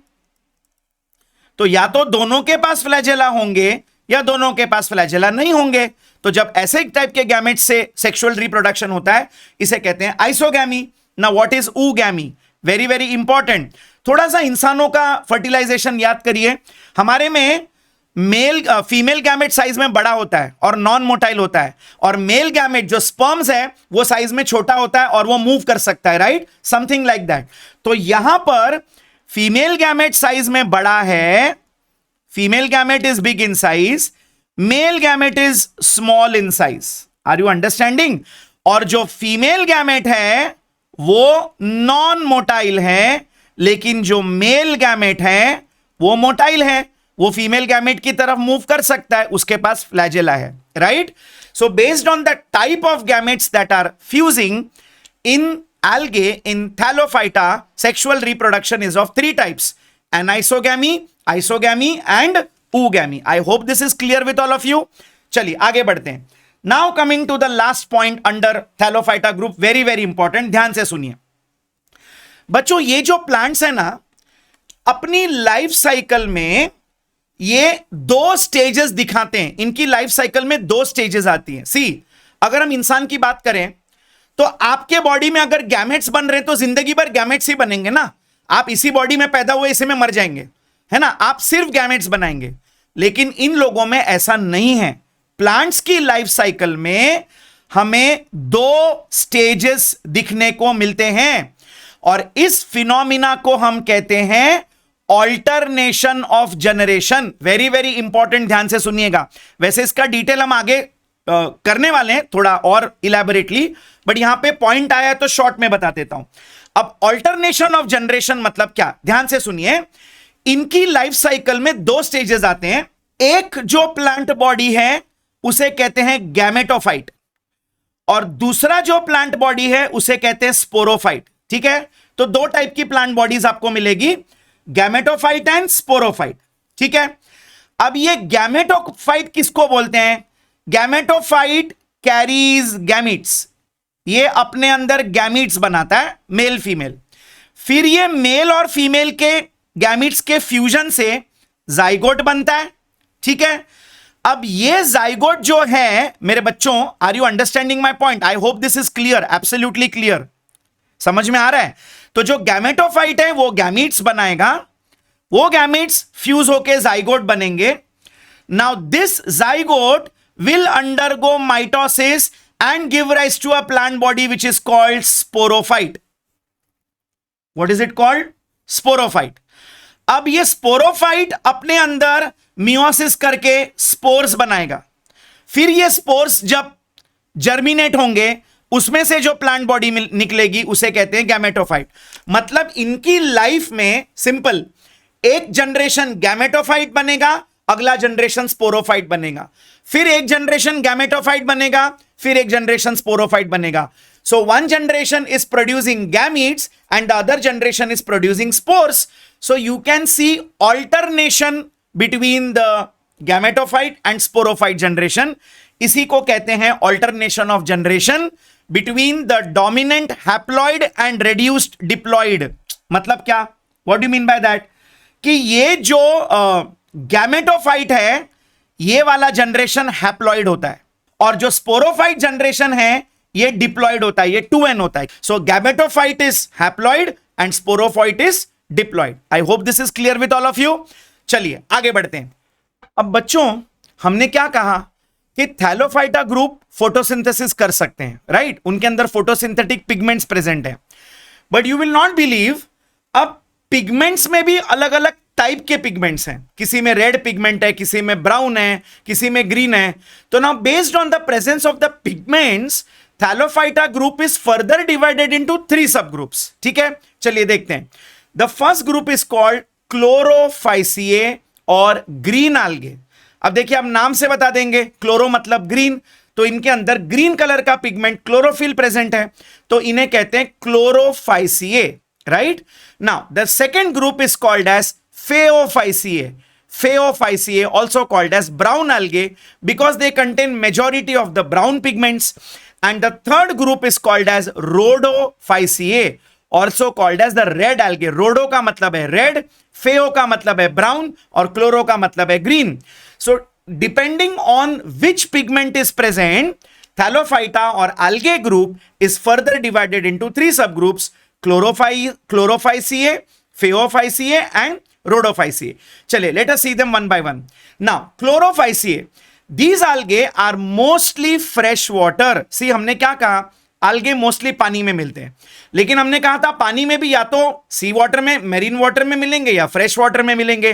तो या तो दोनों के पास फ्लैजेला होंगे या दोनों के पास फ्लैजेला नहीं होंगे। तो जब ऐसे टाइप के गैमेट्स से सेक्सुअल रिप्रोडक्शन होता है, इसे कहते हैं आइसोगैमी। ना what is oogammy? Very very important. थोड़ा सा इंसानों का फर्टिलाइजेशन याद करिए। हमारे में फीमेल गैमेट साइज में बड़ा होता है और नॉन मोटाइल होता है, और मेल गैमेट जो स्पर्म्स है वो साइज में छोटा होता है और वो मूव कर सकता है, राइट, समथिंग लाइक दैट। तो यहां पर फीमेल गैमेट साइज में बड़ा है, female gamete is big in size, male gamete is small in size. Are you understanding? और जो फीमेल गैमेट है वो नॉन मोटाइल है, लेकिन जो मेल गैमेट है वो मोटाइल है, वो फीमेल गैमेट की तरफ मूव कर सकता है, उसके पास फ्लैजेला है, right. So based on the type of gametes that are fusing in algae, in Thallophyta, sexual reproduction is of 3 types: anisogamy, isogamy and oogamy. I hope this is clear with all of you. चलिए आगे बढ़ते हैं। Now coming to the last point under Thallophyta group, very very important, ध्यान से सुनिए बच्चों। ये जो प्लांट्स है ना, अपनी लाइफ साइकिल में ये 2 स्टेजेस दिखाते हैं। इनकी लाइफ साइकिल में 2 स्टेजेस आती हैं। सी, अगर हम इंसान की बात करें तो आपके बॉडी में अगर गैमेट्स बन रहे हैं तो जिंदगी भर गैमेट्स ही बनेंगे ना। आप इसी बॉडी में पैदा हुए, इसी में मर जाएंगे, है ना। आप सिर्फ गैमेट्स बनाएंगे। लेकिन इन लोगों में ऐसा नहीं है। प्लांट्स की लाइफ साइकिल में हमें 2 स्टेजेस दिखने को मिलते हैं, और इस फिनोमिना को हम कहते हैं alternation of generation. Very very important, ध्यान से सुनिएगा। वैसे इसका डिटेल हम आगे करने वाले हैं थोड़ा और इलैबोरेटली, बट यहां पे पॉइंट आया तो शॉर्ट में बता देता हूं। अब ऑल्टरनेशन ऑफ जनरेशन मतलब क्या, ध्यान से सुनिए। इनकी लाइफ साइकिल में 2 स्टेजेस आते हैं। एक जो प्लांट बॉडी है उसे कहते हैं गैमेटोफाइट, और दूसरा जो प्लांट बॉडी है उसे कहते हैं स्पोरोफाइट। ठीक है, तो 2 टाइप की प्लांट बॉडीज आपको मिलेगी, गैमेटोफाइट एंड स्पोरोफाइट। ठीक है, अब ये गैमेटोफाइट किसको बोलते हैं? गैमेटोफाइट कैरीज गैमीट्स, ये अपने अंदर गैमीट्स बनाता है, मेल फीमेल। फिर ये मेल और फीमेल के गैमीट्स के फ्यूजन से जाइगोट बनता है। ठीक है, अब ये जाइगोट जो है मेरे बच्चों, are you understanding my point? I hope this is clear, absolutely clear, समझ में आ रहा है। तो जो गैमेटोफाइट है वो गैमीट्स बनाएगा, वो गैमीट्स फ्यूज होके जाइगोट बनेंगे। Now this zygote will undergo mitosis and give rise to a plant body which is called sporophyte. What is it called? Sporophyte. अब ये स्पोरोफाइट अपने अंदर मियोसिस करके स्पोर्स बनाएगा। फिर ये स्पोर्स जब जर्मिनेट होंगे, उसमें से जो प्लांट बॉडी निकलेगी उसे कहते हैं गैमेटोफाइट। मतलब इनकी लाइफ में सिंपल, एक जनरेशन गैमेटोफाइट बनेगा, अगला जनरेशन स्पोरोफाइट बनेगा, फिर एक जनरेशन गैमेटोफाइट बनेगा, फिर एक जनरेशन स्पोरोफाइट बनेगा। So one generation is producing gametes and the other generation is producing spores. So you can see alternation between the gametophyte and sporophyte generation. इसी को कहते हैं alternation of generation between the dominant haploid and reduced diploid. मतलब क्या, what do you mean by that? कि ये जो गैमेटोफाइट है, ये वाला जनरेशन हैप्लॉइड होता है, और जो स्पोरोफाइट जनरेशन है ये डिप्लॉइड होता है, ये 2n होता है। So gametophyte is haploid and sporophyte is diploid. I hope this is clear with all of you. चलिए आगे बढ़ते हैं। अब बच्चों हमने क्या कहा कि थैलोफाइटा ग्रुप फोटोसिंथेसिस कर सकते हैं, राइट? उनके अंदर फोटोसिंथेटिक पिगमेंट्स प्रेजेंट है। But you will not believe, अब पिगमेंट्स में भी अलग अलग टाइप के पिगमेंट्स हैं। किसी में रेड पिगमेंट है, किसी में ब्राउन है, किसी में ग्रीन है। तो now based on the presence of the pigments, thallophyta group is further divided into 3 sub groups. ठीक है, चलिए देखते हैं। The first group is called chlorophyceae और ग्रीन algae। अब देखिए, हम नाम से बता देंगे, क्लोरो मतलब ग्रीन, तो इनके अंदर ग्रीन कलर का पिगमेंट क्लोरोफिल प्रेजेंट है, तो इन्हें कहते हैं chlorophyceae, right? Now the second group is called as Phaeophyceae. Phaeophyceae, also called as brown algae, because they contain majority of the brown pigments. And the third group is called as Rhodophyceae, also called as the red algae. Rhodo का मतलब है red, Pheo का मतलब है brown, और Chloro का मतलब है green. So depending on which pigment is present, Thallophyta और algae group is further divided into 3 subgroups: chlorophyceae, phaeophyceae and rhodophyceae. चलिए, let us see them one by one. Now, chlorophyceae, these algae are mostly fresh water. See, हमने क्या कहा? algae मोस्टली पानी में मिलते हैं, लेकिन हमने कहा था पानी में भी या तो सी वाटर में, मेरीन वाटर में मिलेंगे या फ्रेश वाटर में मिलेंगे.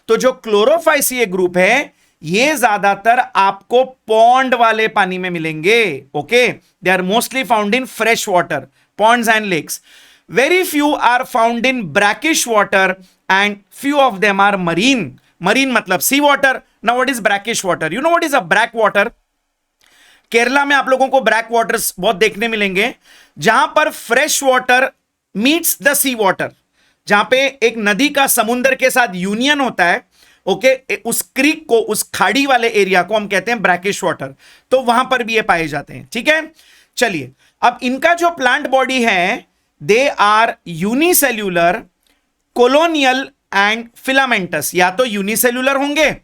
तो जो क्लोरोफाइसिए ग्रुप है ये ज्यादातर आपको पॉन्ड वाले पानी में मिलेंगे. Okay, they are mostly found in fresh water, ponds and lakes. Very few are found in brackish water and few of them are marine. Marine मतलब sea water. Now what is brackish water? You know what is a brack water? Kerala में आप लोगों को ब्रैक वाटर्स बहुत देखने मिलेंगे, जहां पर fresh water meets the sea water, जहां पे एक नदी का समुद्र के साथ यूनियन होता है. ओके, उस क्रीक को, उस खाड़ी वाले एरिया को हम कहते हैं ब्रैकिश वाटर. तो वहां पर भी ये पाए जाते हैं. ठीक है, चलिए, अब इनका जो प्लांट बॉडी है, they are unicellular, colonial and filamentous. या तो यूनिसेल्यूलर होंगे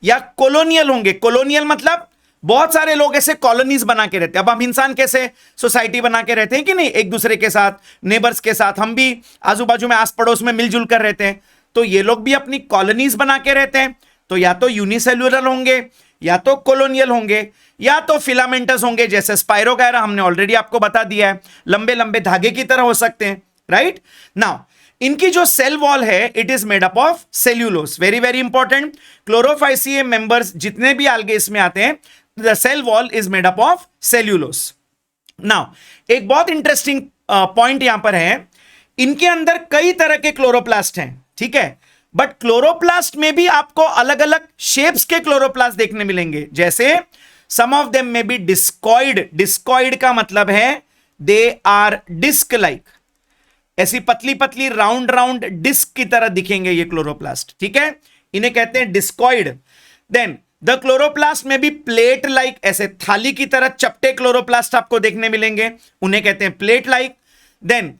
या कोलोनियल होंगे. कोलोनियल मतलब बहुत सारे लोग ऐसे कॉलोनीज बना के रहते हैं. अब हम इंसान कैसे सोसाइटी बना के रहते हैं कि नहीं, एक दूसरे के साथ, नेबर्स के साथ, हम भी आजू बाजू में, आस पड़ोस में मिलजुल कर रहते हैं. तो ये लोग भी अपनी कॉलोनीज बना के रहते हैं. तो या तो यूनिसेल्यूलर होंगे, या तो कोलोनियल होंगे, या तो फिलामेंटस होंगे, जैसे स्पाइरोगायरा हमने ऑलरेडी आपको बता दिया है, लंबे लंबे धागे की तरह हो सकते हैं. राइट नाउ, इनकी जो सेल वॉल है, it is made up of cellulose. Very very important. Chlorophyceae members जितने भी algae इसमें आते हैं, the cell wall is made up of cellulose. Now, एक बहुत इंटरेस्टिंग पॉइंट यहां पर है, इनके अंदर कई तरह के क्लोरोप्लास्ट हैं. ठीक है, बट क्लोरोप्लास्ट में भी आपको अलग अलग शेप्स के क्लोरोप्लास्ट देखने मिलेंगे. जैसे सम ऑफ देम में बी डिस्कॉइड. डिस्कॉइड का मतलब है दे आर डिस्क लाइक, ऐसी पतली पतली राउंड राउंड डिस्क की तरह दिखेंगे ये क्लोरोप्लास्ट. ठीक है, इन्हें कहते हैं डिस्कॉइड. देन द क्लोरोप्लास्ट में भी प्लेट लाइक, ऐसे थाली की तरह चपटे क्लोरोप्लास्ट आपको देखने मिलेंगे, उन्हें कहते हैं plate like. Then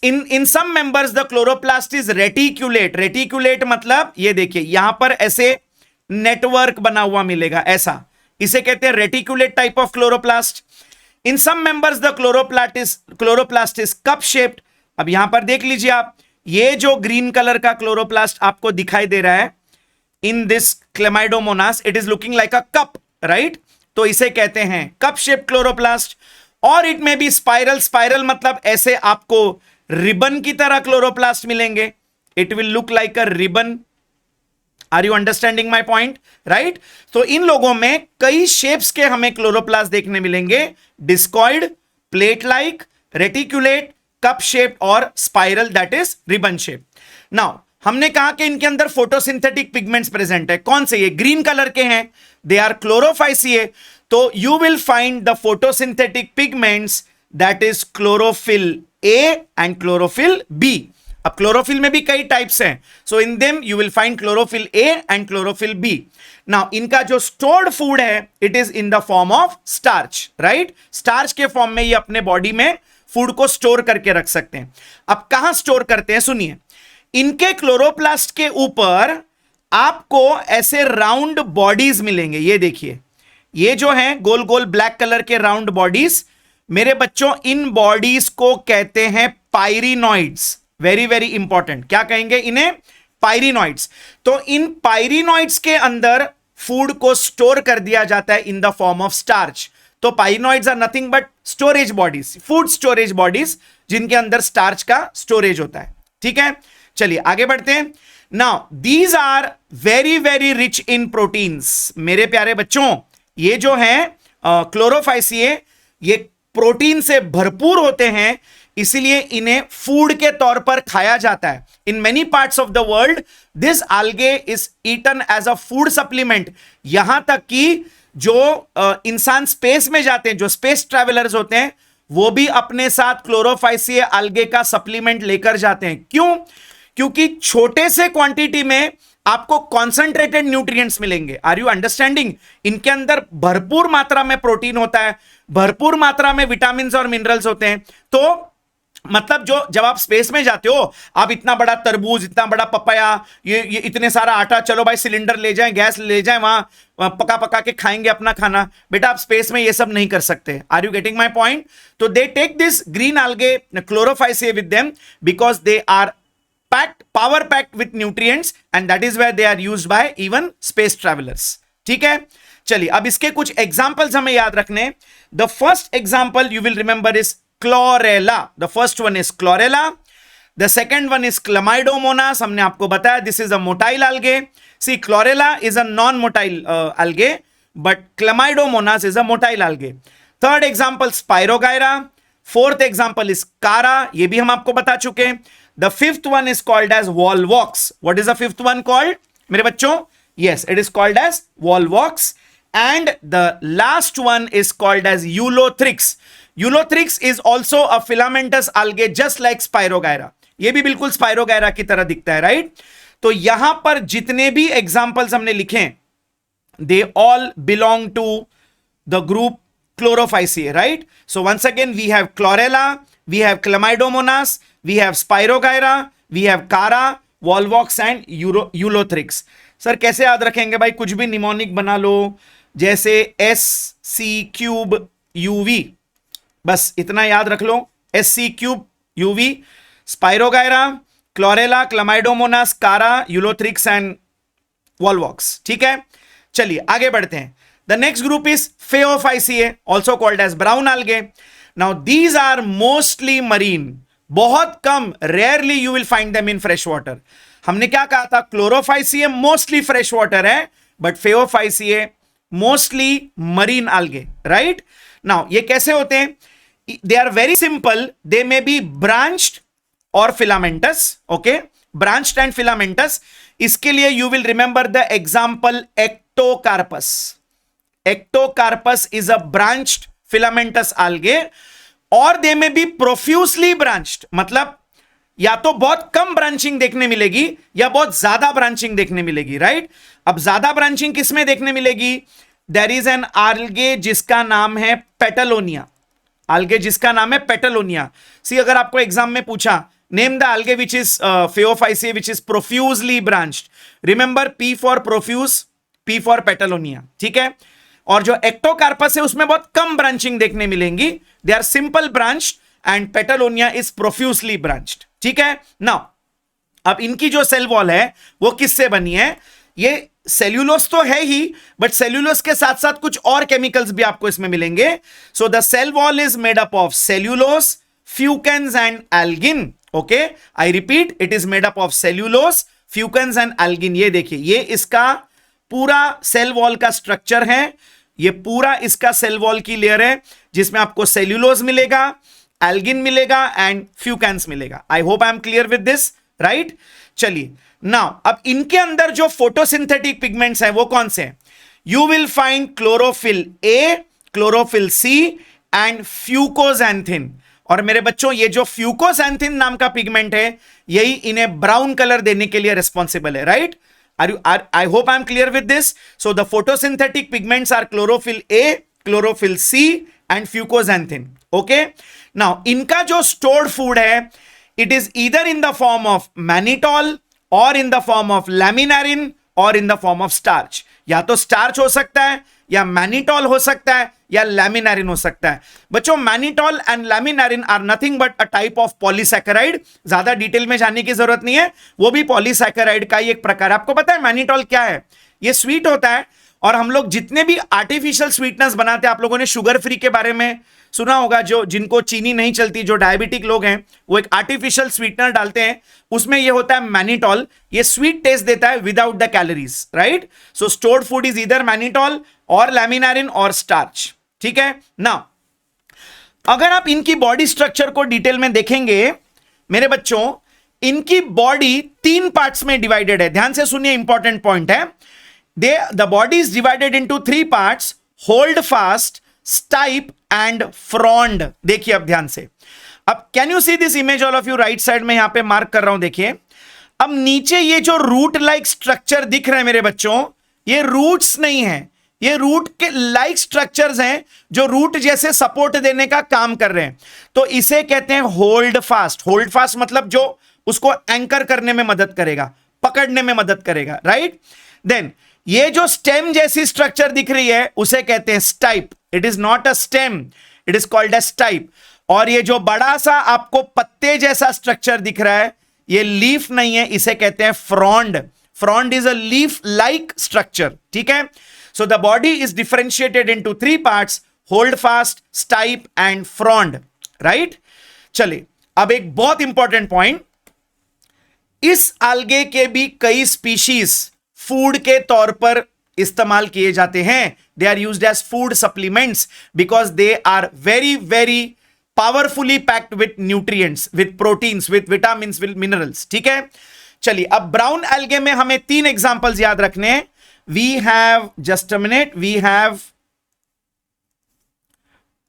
in some members the chloroplast is reticulate. Reticulate मतलब ये देखिए, यहां पर ऐसे नेटवर्क बना हुआ मिलेगा, ऐसा, इसे कहते हैं reticulate type of chloroplast. In some members the chloroplast is cup shaped. अब यहां पर देख लीजिए आप, ये जो ग्रीन कलर का क्लोरोप्लास्ट आपको दिखाई दे रहा है in this Chlamydomonas, it is looking like a cup, right? तो इसे कहते हैं कप शेप क्लोरोप्लास्ट. और इट में भी स्पाइरल. स्पाइरल मतलब ऐसे आपको रिबन की तरह क्लोरोप्लास्ट मिलेंगे. It will look like a ribbon. Are you understanding my point? Right. तो इन लोगों में कई शेप्स के हमें क्लोरोप्लास्ट देखने मिलेंगे: discoid, plate like, reticulate, cup shape और spiral, that is ribbon shape. Now, हमने कहा कि इनके अंदर फोटोसिंथेटिक पिगमेंट्स प्रेजेंट है. कौन से? ये ग्रीन कलर के हैं, दे आर क्लोरोफाइसिए. तो you will find the photosynthetic pigments that is chlorophyll a and chlorophyll b. अब क्लोरोफिल में भी कई टाइप्स हैं, so in them you will find chlorophyll a and chlorophyll b. Now, इनका जो स्टोर्ड फूड है, it is in the form of starch, right? Starch के फॉर्म में ये अपने बॉडी में फूड को स्टोर करके रख सकते हैं. अब कहां स्टोर करते हैं, सुनिए. इनके क्लोरोप्लास्ट के ऊपर आपको ऐसे राउंड बॉडीज मिलेंगे. ये देखिए, ये जो हैं गोल गोल ब्लैक कलर के राउंड बॉडीज, मेरे बच्चों, इन बॉडीज को कहते हैं पायरिनॉइड्स. Very very important. क्या कहेंगे इन्हें? पायरिनॉइड्स. तो इन पायरिनॉइड्स के अंदर फूड को स्टोर कर दिया जाता है in the form of starch. तो pyrenoids are nothing but storage bodies, food storage bodies, जिनके अंदर स्टार्च का स्टोरेज होता है. ठीक है, चलिए आगे बढ़ते हैं. Now, these are very very rich in proteins. मेरे प्यारे बच्चों, ये जो हैं क्लोरोफाइसिए, ये प्रोटीन से भरपूर होते हैं, इसलिए इन्हें फूड के तौर पर खाया जाता है. In many parts of the world this algae is eaten as a food supplement. यहां तक कि जो इंसान स्पेस में जाते हैं, जो स्पेस ट्रैवलर्स होते हैं, वो भी अपने साथ क्लोरोफाइसिए algae का सप्लीमेंट लेकर जाते हैं. क्यों? क्योंकि छोटे से क्वांटिटी में आपको कॉन्सेंट्रेटेड न्यूट्रिएंट्स मिलेंगे. Are you understanding? इनके अंदर भरपूर मात्रा में प्रोटीन होता है, भरपूर मात्रा में विटामिन और मिनरल्स होते हैं. तो मतलब जो जब आप स्पेस में जाते हो, आप इतना बड़ा तरबूज, इतना बड़ा पपाया, ये इतने सारा आटा, चलो भाई सिलेंडर ले जाएं, गैस ले जाएं, वहां पका पका के खाएंगे अपना खाना। बेटा आप स्पेस में ये सब नहीं कर सकते। Are you getting my point? तो they take this green algae chlorophyceae with them because they are power packed with nutrients and that is where they are used by even space travelers। ठीक है, चलिए अब इसके कुछ एग्जांपल्स हमें याद रखने। The first example you will remember is chlorella. The first one is chlorella, the second one is chlamydomonas. हमने आपको बताया this is a motile algae। See chlorella is a non motile algae but chlamydomonas is a motile algae। Third example spirogyra. Fourth example is chara, ये भी हम आपको बता चुके। The fifth one is called as volvox. What is the fifth one called मेरे बच्चों? Yes, it is called as volvox. And the last one is called as Eulothrix. Eulothrix is also a filamentous algae just like Spirogyra. ये भी बिल्कुल Spirogyra की तरह दिखता है, राइट? तो यहां पर जितने भी एग्जांपल्स हमने लिखे they all belong to the group Chlorophyceae, right? So once again we have Chlorella, we have Chlamydomonas, we have Spirogyra, we have Cara, Volvox and Eulothrix. Sir कैसे याद रखेंगे भाई? कुछ भी निमोनिक बना लो, जैसे SC³ UV, बस इतना याद रख लो। SC³ UV, spirogyra, chlorella, chlamydomonas, chara, ulothrix and volvox. ठीक है, चलिए आगे बढ़ते हैं। The next group is phaeophyceae, also called as brown algae. Now these are mostly marine, बहुत कम, rarely you will find them in fresh water. हमने क्या कहा था? क्लोरोफाइसिए मोस्टली फ्रेश वाटर है, but phaeophyceae mostly marine algae, right? Now ये कैसे होते हैं? They are very simple, they may be branched और filamentous. Okay, branched and filamentous. इसके लिए you will remember the example Ectocarpus. Ectocarpus is a branched filamentous algae और दे मे बी प्रोफ्यूसली ब्रांच्ड, मतलब या तो बहुत कम ब्रांचिंग देखने मिलेगी या बहुत ज्यादा ब्रांचिंग देखने मिलेगी, राइट? अब ज्यादा ब्रांचिंग किसमें देखने मिलेगी? देयर इज एन algae जिसका नाम है पेटलोनिया। algae जिसका नाम है पेटलोनिया। सी अगर आपको एग्जाम में पूछा name the algae which is phaeophyceae which is profusely branched, remember P for profuse, P for petalonia. ठीक है, और जो एक्टोकार्पस है उसमें बहुत कम ब्रांचिंग देखने मिलेंगी, they are simple branched and petalonia is profusely branched. ठीक है, नाउ अब इनकी जो सेल वॉल है वो किससे बनी है? ये सेल्यूलोस तो है ही, बट सेल्यूलोस के साथ साथ कुछ और केमिकल्स भी आपको इसमें मिलेंगे। So the cell wall is made up of cellulose, fucans and algin. Okay, I repeat, it is made up of cellulose, fucans and algin. ये देखिए, ये इसका पूरा सेल वॉल का स्ट्रक्चर है। ये पूरा इसका सेल वॉल की लेयर है जिसमें आपको सेल्यूलोज मिलेगा, एल्गिन मिलेगा एंड फ्यूकेन्स मिलेगा। आई hope I am clear with this, right? चलिए नाउ अब इनके अंदर जो फोटोसिंथेटिक पिगमेंट्स हैं वो कौन से हैं? You will find chlorophyll A, chlorophyll C and fucoxanthin. और मेरे बच्चों ये जो फ्यूकोजैंथिन नाम का पिगमेंट है यही इन्हें ब्राउन कलर देने के लिए रिस्पॉन्सिबल है, right? I hope I'm clear with this. So the photosynthetic pigments are chlorophyll A, chlorophyll C and fucoxanthin. Okay? Now इनका जो stored food है, it is either in the form of mannitol or in the form of laminarin or in the form of starch. या तो starch हो सकता है या mannitol हो सकता है या laminarin हो सकता है। बच्चों mannitol and laminarin are nothing but a type of polysaccharide। ज्यादा डिटेल में जाने की जरूरत नहीं है, वो भी polysaccharide का ही एक प्रकार। आपको पता है mannitol क्या है? ये स्वीट होता है और हम लोग जितने भी आर्टिफिशियल स्वीटनेस बनाते हैं, आप लोगों ने शुगर फ्री के बारे में सुना होगा, जो जिनको चीनी नहीं चलती, जो डायबिटिक लोग हैं, वो एक आर्टिफिशियल स्वीटनर डालते हैं, उसमें ये होता है मैनिटॉल। ये स्वीट टेस्ट देता है without the calories, right? So stored food is either mannitol और लैमिनारिन और स्टार्च। ठीक है ना? अगर आप इनकी बॉडी स्ट्रक्चर को डिटेल में देखेंगे मेरे बच्चों, इनकी बॉडी 3 पार्ट्स में डिवाइडेड है। ध्यान से सुनिए, इंपॉर्टेंट पॉइंट है। The body is divided into 3 parts, hold fast, stipe and frond. देखिए अब ध्यान से, अब can you see this image all of you? Right side में यहां पे मार्क कर रहा हूं, देखिए। अब नीचे ये जो रूट लाइक स्ट्रक्चर दिख रहा है मेरे बच्चों, ये रूट्स नहीं है, ये रूट के लाइक स्ट्रक्चर्स हैं जो रूट जैसे सपोर्ट देने का काम कर रहे हैं, तो इसे कहते हैं होल्ड फास्ट। होल्ड फास्ट मतलब जो उसको एंकर करने में मदद करेगा, पकड़ने में मदद करेगा, राइट। देन ये जो स्टेम जैसी स्ट्रक्चर दिख रही है उसे कहते हैं stipe. It is not a stem, it is called a stipe. और ये जो बड़ा सा आपको पत्ते जैसा स्ट्रक्चर दिख रहा है ये लीफ नहीं है, इसे कहते हैं frond. Frond is a leaf like structure, ठीक है। So the body is differentiated into 3 parts, hold fast, stipe and frond, right. चलिए अब एक बहुत इंपॉर्टेंट पॉइंट, इस algae के भी कई स्पीशीज फूड के तौर पर इस्तेमाल किए जाते हैं। They are used as food supplements because they are very very powerfully packed with nutrients, with proteins, with vitamins, with minerals, ठीक है। चलिए अब ब्राउन algae में हमें 3 एग्जांपल्स याद रखने हैं। We have, just a minute, we have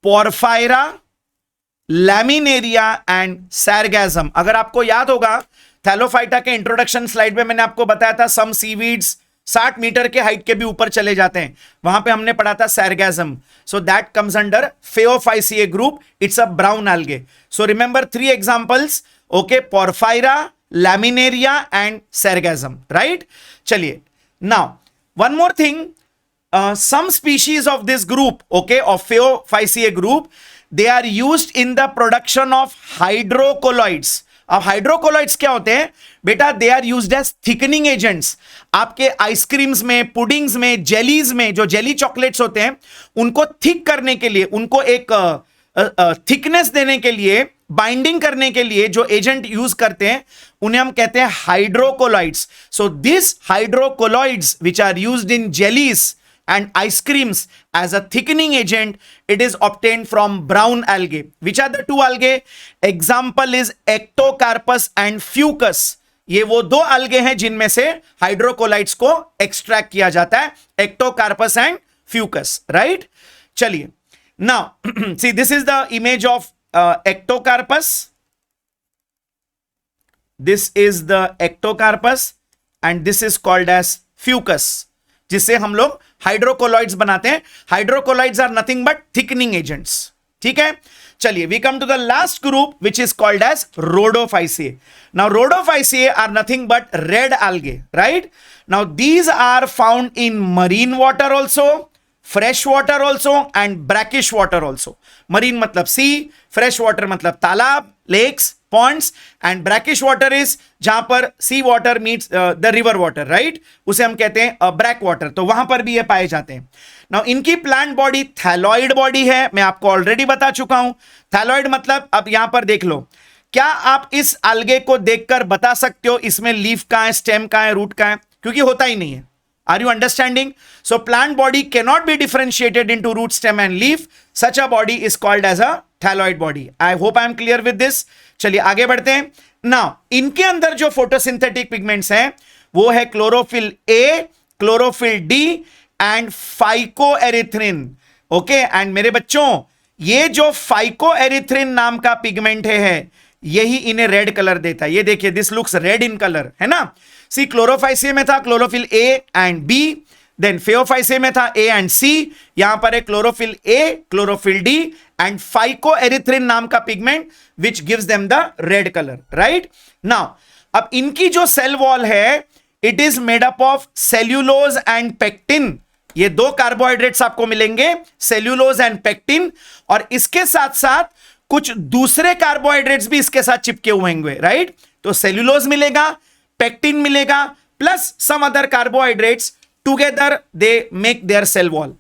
porphyra, laminaria and sargassum. अगर आपको याद होगा थैलोफाइटा के इंट्रोडक्शन स्लाइड में मैंने आपको बताया था सम सीवीड्स 60 मीटर के हाइट के भी ऊपर चले जाते हैं, वहां पे हमने पढ़ा था sargassum. So that comes under phaeophyceae group, it's a brown algae। So remember 3 examples, okay, porphyra, laminaria and sargassum, right. चलिए now one more thing, some species of this group, okay, of Phaeophyceae group, they are used in the production of hydrocolloids। अब हाइड्रोकोलॉइड्स क्या होते हैं बेटा? They are used as thickening agents. आपके आइसक्रीम्स में, पुडिंग्स में, जेलीज में, जो जेली चॉकलेट्स होते हैं उनको थिक करने के लिए, उनको एक थिकनेस देने के लिए, बाइंडिंग करने के लिए जो एजेंट यूज करते हैं उन्हें हम कहते हैं hydrocolloids. So this hydrocolloids which are used in jellies and ice creams as a thickening agent, it is obtained from brown algae. Which are the 2 algae? Example is Ectocarpus and Fucus। ये वो 2 algae हैं जिनमें से हाइड्रोकोलाइड्स को एक्सट्रैक्ट किया जाता है, Ectocarpus and Fucus, right? चलिए now see this is the image of Ectocarpus, this is the Ectocarpus and this is called as Fucus, जिससे हम लोग हाइड्रोकोलॉइड्स बनाते हैं। Hydrocolloids are nothing but thickening agents, ठीक है। चलिए we come to the last group which is called as rhodophyceae. Now rhodophyceae are nothing but red algae, right. Now these are found in marine water also, fresh water also and brackish water also. Marine मतलब सी, फ्रेश वाटर मतलब तालाब, lakes, ponds, and brackish water is जहां पर sea water meets the river water, right, उसे हम कहते हैं ब्रैक वाटर। तो वहां पर भी ये पाए जाते हैं। नाउ इनकी प्लांट बॉडी थैलॉइड बॉडी है, मैं आपको ऑलरेडी बता चुका हूं। थैलॉइड मतलब, अब यहां पर देख लो, क्या आप इस algae को देखकर बता सकते हो इसमें लीफ कहां है, स्टेम कहां है, रूट कहां है? क्योंकि होता ही नहीं है। Are you understanding? So plant body cannot be differentiated into root, stem and leaf. Such a body is called as a thalloid body. I hope I am clear with this. चलिए आगे बढ़ते हैं। Now इनके अंदर जो फोटोसिंथेटिक पिगमेंट्स हैं वो है chlorophyll A, chlorophyll D and phycoerythrin, okay. And मेरे बच्चों ये जो फाइकोएरिथ्रिन नाम का पिगमेंट है यही इन्हें रेड कलर देता है। ये देखिए, this looks red in colour, है ना। सी क्लोरोफाइसिए में था chlorophyll A and B, then phaeophyceae में था A एंड C, यहां पर है chlorophyll A, chlorophyll D and phycoerythrin नाम का pigment which gives them the red colour, right. Now अब इनकी जो सेल वॉल है it is made up of cellulose and pectin. ये 2 कार्बोहाइड्रेट्स आपको मिलेंगे, सेल्यूलोज एंड पेक्टिन, और इसके साथ साथ कुछ दूसरे कार्बोहाइड्रेट्स भी इसके साथ चिपके हुए होंगे, राइट। तो सेल्यूलोज मिलेगा, पेक्टिन मिलेगा, plus some other carbohydrates, together they make their cell wall.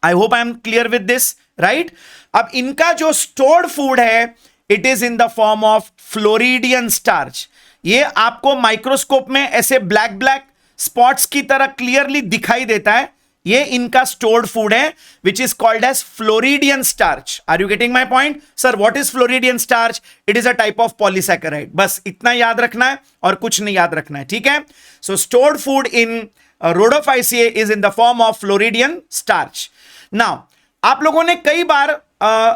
I hope I am clear with this, right. अब इनका जो स्टोर्ड फूड है it is in the form of floridean starch. ये आपको माइक्रोस्कोप में ऐसे ब्लैक ब्लैक स्पॉट्स की तरह क्लियरली दिखाई देता है। ये इनका स्टोर्ड फूड है which is called as floridean starch. Are you getting my point? Sir what is floridean starch? It is a type of polysaccharide. बस इतना याद रखना है और कुछ नहीं याद रखना है, ठीक है। So stored food in rhodophyceae is in the form of floridean starch. Now आप लोगों ने कई बार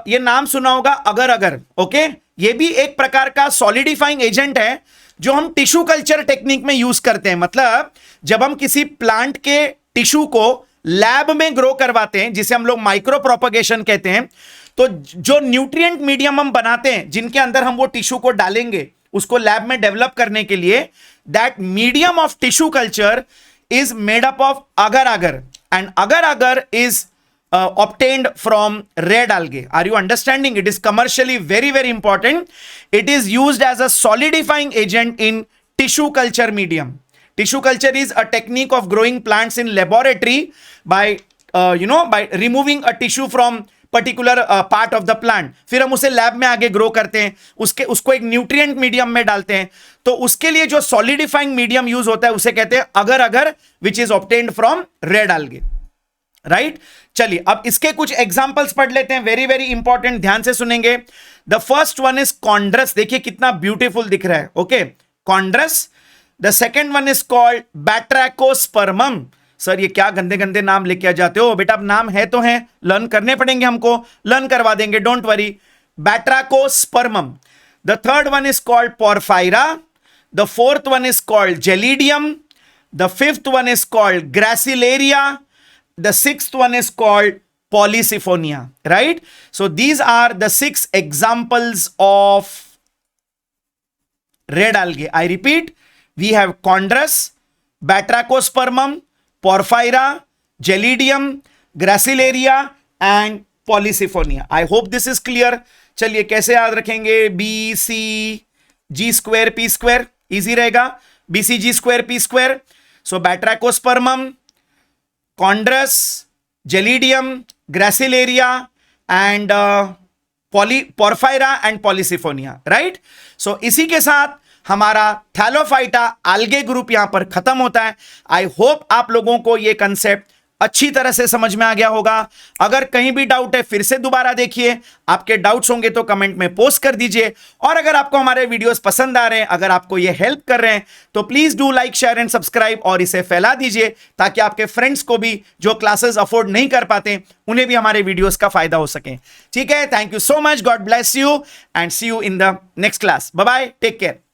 ये नाम सुना होगा अगर अगर, ओके। ये भी एक प्रकार का सॉलिडिफाइंग एजेंट है जो हम टिश्यू कल्चर टेक्निक में यूज करते हैं। मतलब जब हम किसी प्लांट के टिश्यू को लैब में ग्रो करवाते हैं, जिसे हम लोग माइक्रो प्रोपगेशन कहते हैं, तो जो न्यूट्रिएंट मीडियम हम बनाते हैं जिनके अंदर हम वो टिश्यू को डालेंगे उसको लैब में डेवलप करने के लिए, that medium of tissue culture is made up of अगर अगर, एंड अगर अगर is obtained from red algae. Are you understanding? It is commercially very, very important. It is used as a solidifying agent in tissue culture medium. Tissue culture is a technique of growing plants in laboratory by by removing a tissue from particular part of the plant. फिर हम उसे लैब में आगे ग्रो करते हैं, उसको एक न्यूट्रिएंट मीडियम में डालते हैं, तो उसके लिए जो सॉलिडिफाइंग मीडियम यूज होता है उसे कहते हैं अगर अगर, which is obtained from red algae. Right चलिए अब इसके कुछ एग्जांपल्स पढ़ लेते हैं, वेरी वेरी इंपॉर्टेंट, ध्यान से सुनेंगे. The first one is chondrus, देखिए कितना ब्यूटीफुल दिख रहा है. Okay, chondrus. The second one is called batrachospermum. Sir ये क्या गंदे गंदे नाम लेके आ जाते हो बेटा, अब नाम है तो है, लर्न करने पड़ेंगे हमको, लर्न करवा देंगे, don't worry. Batrachospermum. The third one is called porphyra. The fourth one is called gelidium. The fifth one is called gracilaria. The sixth one is called Polysiphonia, right? So these are the 6 examples of red algae. I repeat, we have Chondrus, Batrachospermum, Porphyra, Gelidium, Gracilaria and Polysiphonia. I hope this is clear. चलिए कैसे याद रखेंगे? BCG square P square, easy रहेगा. BCG square P square. So Batrachospermum, Chondrus, Gelidium, Gracilaria and Porphyra and Polysiphonia, right? So इसी के साथ हमारा थैलोफाइटा algae ग्रुप यहां पर खत्म होता है. आई होप आप लोगों को यह कंसेप्ट अच्छी तरह से समझ में आ गया होगा. अगर कहीं भी डाउट है फिर से दोबारा देखिए, आपके डाउट्स होंगे तो कमेंट में पोस्ट कर दीजिए. और अगर आपको हमारे वीडियोस पसंद आ रहे हैं, अगर आपको ये हेल्प कर रहे हैं, तो please do like share and subscribe और इसे फैला दीजिए ताकि आपके फ्रेंड्स को भी जो क्लासेस अफोर्ड नहीं कर पाते उन्हें भी हमारे वीडियोस का फायदा हो सके. ठीक है, thank you so much, God bless you and see you in the next class. Bye bye, take care.